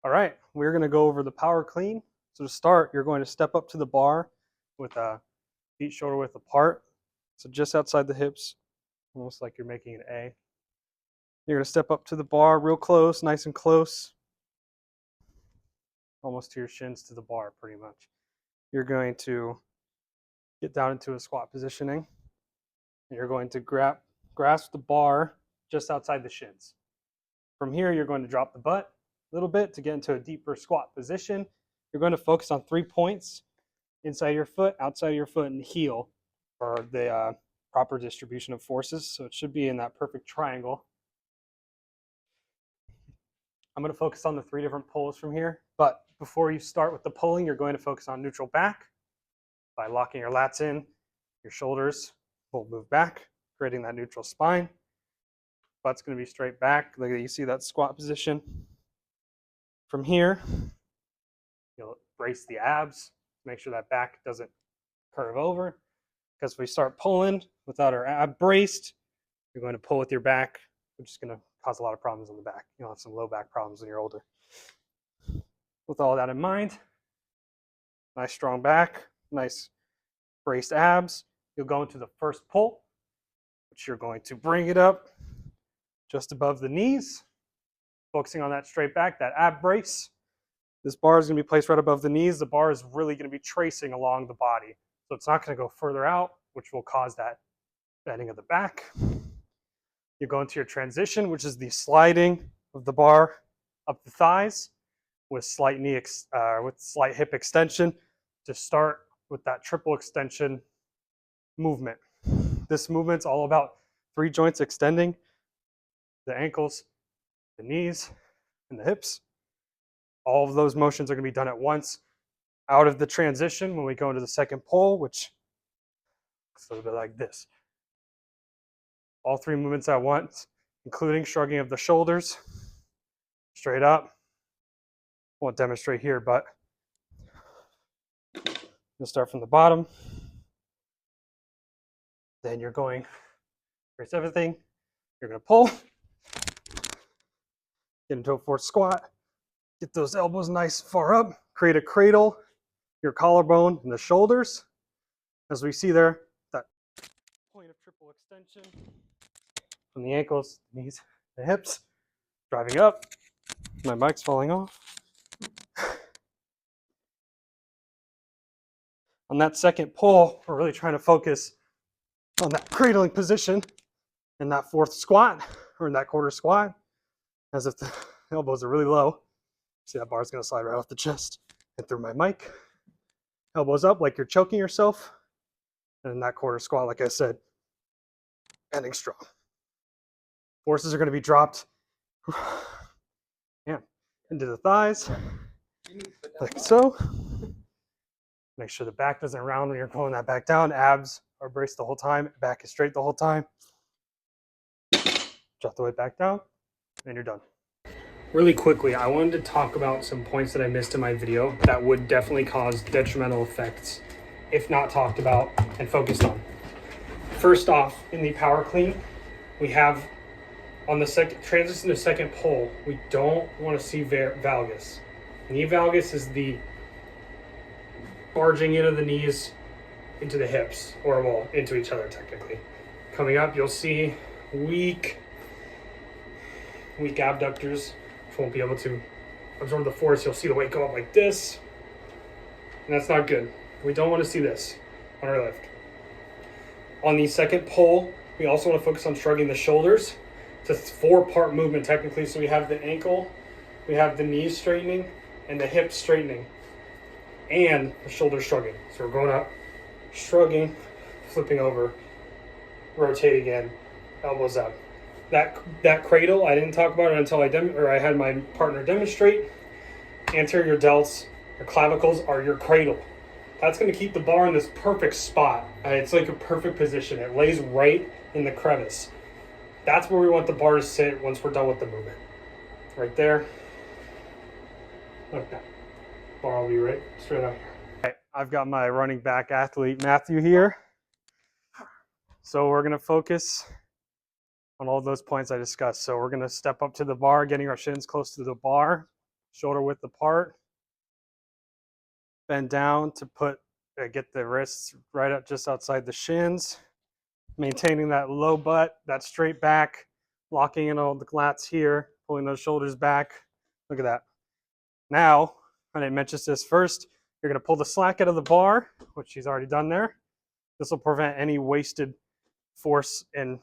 All right, we're going to go over the power clean. So to start, you're going to step up to the bar with feet shoulder width apart. So just outside the hips, almost like you're making an A. You're going to step up to the bar real close, nice and close, almost to your shins to the bar pretty much. You're going to get down into a squat positioning. And you're going to grasp the bar just outside the shins. From here, you're going to drop the butt a little bit to get into a deeper squat position. You're going to focus on 3 points: inside your foot, outside your foot, and heel for the proper distribution of forces. So it should be in that perfect triangle. I'm going to focus on the 3 different pulls from here. But before you start with the pulling, you're going to focus on neutral back by locking your lats in. Your shoulders will move back, creating that neutral spine. Butt's going to be straight back. Like you see that squat position. From here, you'll brace the abs. Make sure that back doesn't curve over. Because if we start pulling without our ab braced, you're going to pull with your back, which is going to cause a lot of problems on the back. You'll have some low back problems when you're older. With all that in mind, nice strong back, nice braced abs. You'll go into the first pull, which you're going to bring it up just above the knees, focusing on that straight back, that ab brace. This bar is going to be placed right above the knees. The bar is really going to be tracing along the body. So it's not going to go further out, which will cause that bending of the back. You go into your transition, which is the sliding of the bar up the thighs with slight hip extension to start with that triple extension movement. This movement's all about 3 joints extending: the ankles, the knees, and the hips. All of those motions are going to be done at once. Out of the transition, when we go into the second pull, which looks a little bit like this. All 3 movements at once, including shrugging of the shoulders, straight up. Won't demonstrate here, but you'll start from the bottom. Then you're going, brace everything. You're going to pull, get into a forced squat, get those elbows nice far up, create a cradle, your collarbone and the shoulders. As we see there, that point of triple extension from the ankles, knees, the hips, driving up. My mic's falling off. On that second pull, we're really trying to focus on that cradling position in that fourth squat or in that quarter squat, as if the elbows are really low. See, that bar's going to slide right off the chest and through my mic. Elbows up like you're choking yourself. And in that quarter squat, like I said, ending strong. Forces are going to be dropped into the thighs, like so. Make sure the back doesn't round when you're pulling that back down. Abs are braced the whole time. Back is straight the whole time. Drop the weight back down, and you're done. Really quickly, I wanted to talk about some points that I missed in my video that would definitely cause detrimental effects if not talked about and focused on. First off, in the power clean, we have on the second transition to second pull, we don't want to see valgus. Knee valgus is the barging in of the knees into the hips, or well, into each other technically. Coming up, you'll see weak abductors, which won't be able to absorb the force. You'll see the weight go up like this, and that's not good. We don't want to see this on our lift. On the second pull, we also want to focus on shrugging the shoulders. It's a 4-part movement technically, so we have the ankle, we have the knees straightening, and the hips straightening, and the shoulders shrugging. So we're going up, shrugging, flipping over, rotate again, elbows up. That cradle, I didn't talk about it until I had my partner demonstrate. Anterior delts, your clavicles are your cradle. That's going to keep the bar in this perfect spot. It's like a perfect position. It lays right in the crevice. That's where we want the bar to sit once we're done with the movement. Right there. Okay. Bar will be right straight up here. Right, I've got my running back athlete Matthew here. So we're going to focus on all those points I discussed. So we're going to step up to the bar, getting our shins close to the bar, shoulder width apart. Bend down to get the wrists right up just outside the shins. Maintaining that low butt, that straight back, locking in all the lats here, pulling those shoulders back. Look at that. Now, I didn't mention this first, you're going to pull the slack out of the bar, which she's already done there. This will prevent any wasted force and,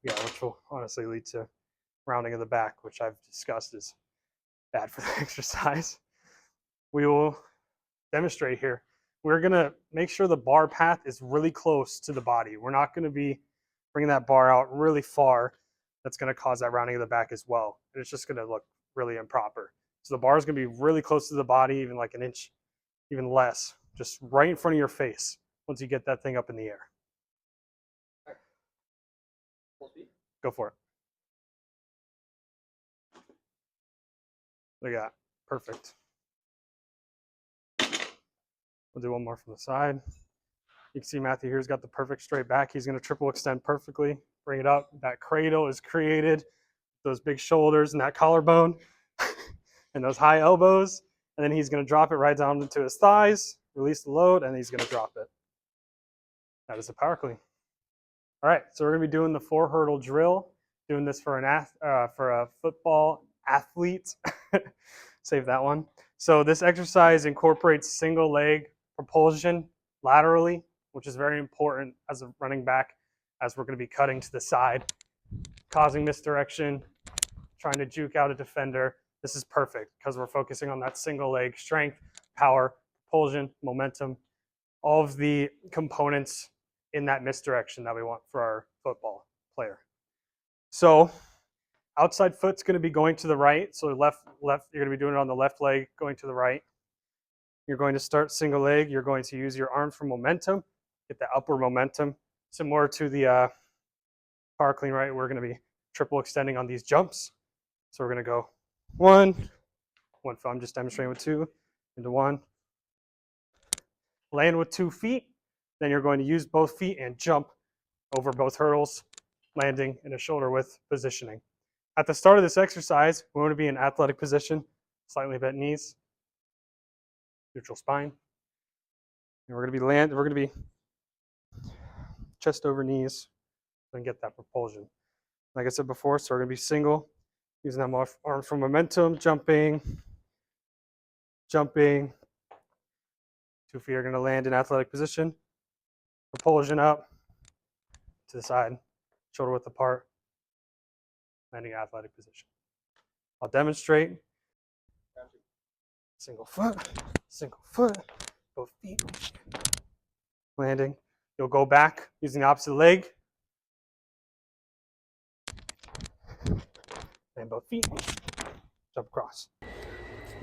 which will honestly lead to rounding of the back, which I've discussed is bad for the exercise. We will demonstrate here. We're going to make sure the bar path is really close to the body. We're not going to be bringing that bar out really far. That's going to cause that rounding of the back as well. And it's just going to look really improper. So the bar is going to be really close to the body, even like an inch, even less, just right in front of your face once you get that thing up in the air. Go for it. Look at that. Perfect. We'll do one more from the side. You can see Matthew here's got the perfect straight back. He's going to triple extend perfectly. Bring it up. That cradle is created. Those big shoulders and that collarbone and those high elbows. And then he's going to drop it right down into his thighs, release the load, and he's going to drop it. That is a power clean. All right, so we're going to be doing the 4 hurdle drill. Doing this for a football athlete. Save that one. So this exercise incorporates single leg propulsion laterally, which is very important as a running back, as we're going to be cutting to the side, causing misdirection, trying to juke out a defender. This is perfect because we're focusing on that single leg strength, power, propulsion, momentum, all of the components in that misdirection that we want for our football player. So outside foot's going to be going to the right. So left, you're going to be doing it on the left leg, going to the right. You're going to start single leg. You're going to use your arm for momentum, get that upward momentum. Similar to the power clean, right? We're going to be triple extending on these jumps. So we're going to go 1, foot. I'm just demonstrating with 2, into 1. Land with 2 feet. Then you're going to use both feet and jump over both hurdles, landing in a shoulder width positioning. At the start of this exercise, we want to be in athletic position, slightly bent knees, neutral spine. And we're going to be chest over knees and get that propulsion. Like I said before, so we're going to be single, using that arm for momentum, jumping. 2 feet are going to land in athletic position, propulsion up to the side, shoulder width apart, landing in athletic position. I'll demonstrate. Single foot, both feet, landing. You'll go back using the opposite leg, and both feet, jump across.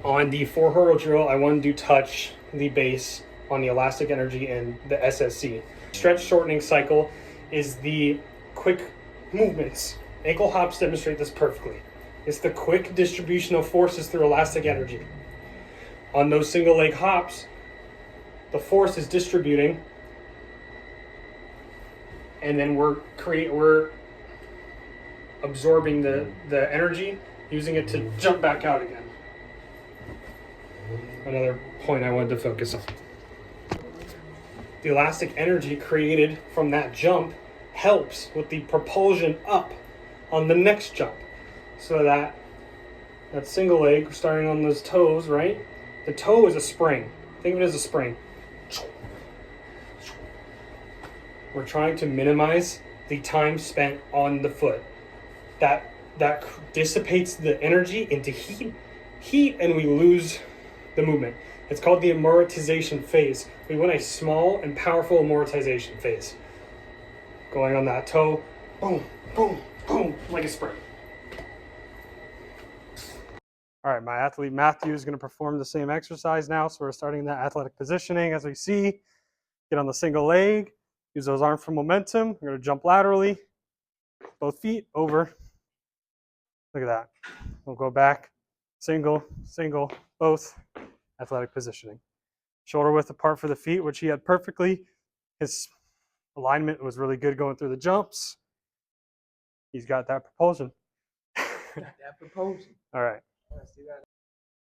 On the 4 hurdle drill, I wanted to touch the base on the elastic energy and the SSC. Stretch shortening cycle is the quick movements. Ankle hops demonstrate this perfectly. It's the quick distribution of forces through elastic energy. On those single leg hops, the force is distributing, and then we're absorbing the energy, using it to jump back out again. Another point I wanted to focus on. The elastic energy created from that jump helps with the propulsion up on the next jump. So that single leg, starting on those toes, right? The toe is a spring. Think of it as a spring. We're trying to minimize the time spent on the foot. That dissipates the energy into heat, and we lose the movement. It's called the amortization phase. We want a small and powerful amortization phase. Going on that toe, boom, boom, boom, like a spring. All right, my athlete Matthew is going to perform the same exercise now. So we're starting that athletic positioning as we see. Get on the single leg, use those arms for momentum. We're going to jump laterally, both feet over. Look at that. We'll go back, single, both, athletic positioning. Shoulder width apart for the feet, which he had perfectly. His alignment was really good going through the jumps. He's got that propulsion. That propulsion. All right. Let's do that.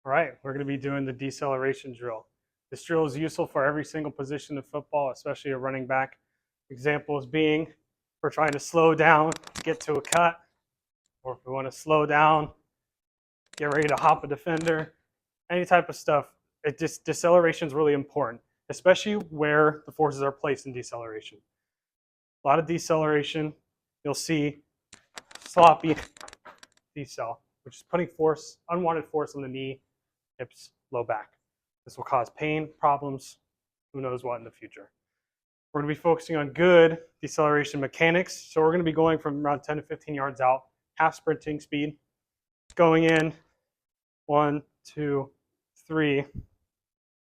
All right, we're going to be doing the deceleration drill. This drill is useful for every single position of football, especially a running back. Examples being, we're trying to slow down to get to a cut, or if we want to slow down, get ready to hop a defender, any type of stuff. Deceleration is really important, especially where the forces are placed in deceleration. A lot of deceleration, you'll see sloppy decel, which is putting force, unwanted force on the knee, hips, low back. This will cause pain, problems, who knows what in the future. We're going to be focusing on good deceleration mechanics. So we're going to be going from around 10 to 15 yards out, half sprinting speed, going in, 1, 2, 3,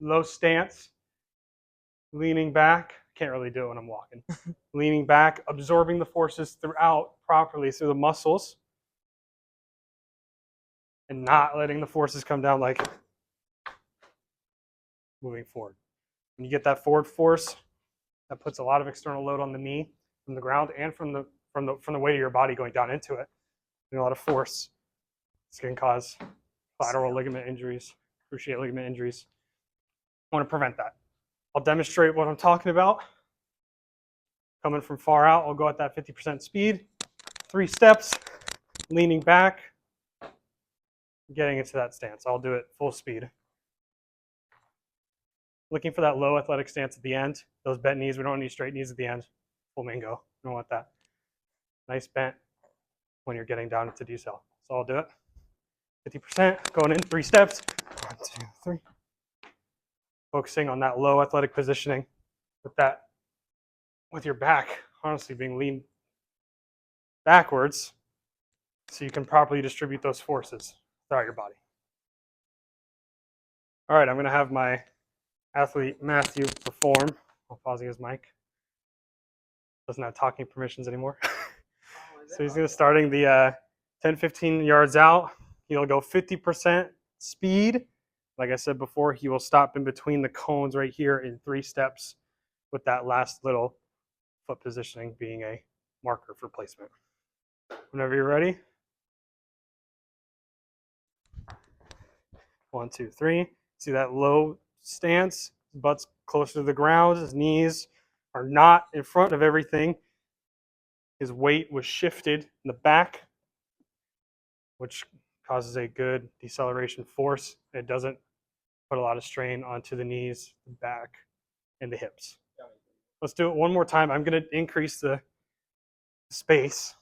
low stance, leaning back. Can't really do it when I'm walking. Leaning back, absorbing the forces throughout properly through the muscles, and not letting the forces come down like moving forward. When you get that forward force, that puts a lot of external load on the knee from the ground and from the weight of your body going down into it. And a lot of force. It's going to cause collateral ligament injuries, cruciate ligament injuries. I want to prevent that. I'll demonstrate what I'm talking about. Coming from far out, I'll go at that 50% speed. 3 steps, leaning back, getting into that stance. I'll do it full speed. Looking for that low athletic stance at the end. Those bent knees, we don't need straight knees at the end. Full mango, we don't want that. Nice bent when you're getting down into decel. So I'll do it. 50%, going in 3 steps. 1, 2, 3. Focusing on that low athletic positioning with your back honestly being leaned backwards so you can properly distribute those forces throughout your body. All right, I'm going to have my athlete Matthew perform. I'm pausing his mic. Doesn't have talking permissions anymore. So he's going to starting the 10-15 yards out. He'll go 50% speed. Like I said before, he will stop in between the cones right here in 3 steps with that last little foot positioning being a marker for placement. Whenever you're ready. 1, 2, 3. See that low stance? His butt's closer to the ground. His knees are not in front of everything. His weight was shifted in the back, which causes a good deceleration force. It doesn't put a lot of strain onto the knees, the back, and the hips. Let's do it one more time. I'm going to increase the space.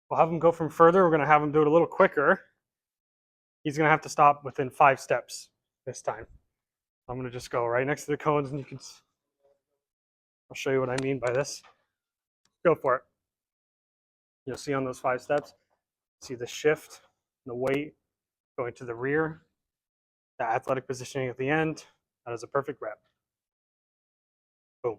We'll have him go from further. We're going to have him do it a little quicker. He's going to have to stop within 5 steps this time. I'm going to just go right next to the cones, and I'll show you what I mean by this. Go for it. You'll see on those 5 steps, see the shift, the weight going to the rear, the athletic positioning at the end. That is a perfect rep. Boom.